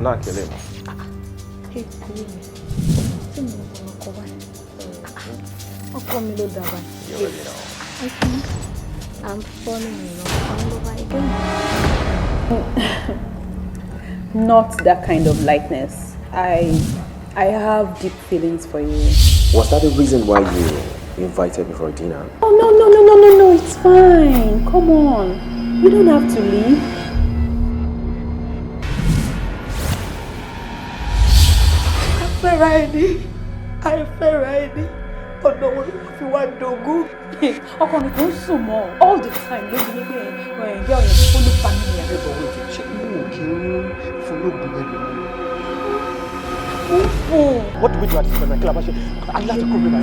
Náà kele mo. Hey, ayé mi. Tí mo ọkọ báyìí. Ọkọ mi ló dà báyìí. You already know. I'm falling in love all over again. Not that kind of likeness. I have deep feelings for you. Was that the reason why you invited me for dinner? Oh, no, it's fine. Come on. You don't have to leave. I feel ready. Oh no, if you want to go. Ọkọ mi kò sùn mọ́ all the time ló ní pé girl yẹn full of family and everybody. Ṣé inú òkè fún lóògùn lẹ́nu? What do we do at this point? I need to come with my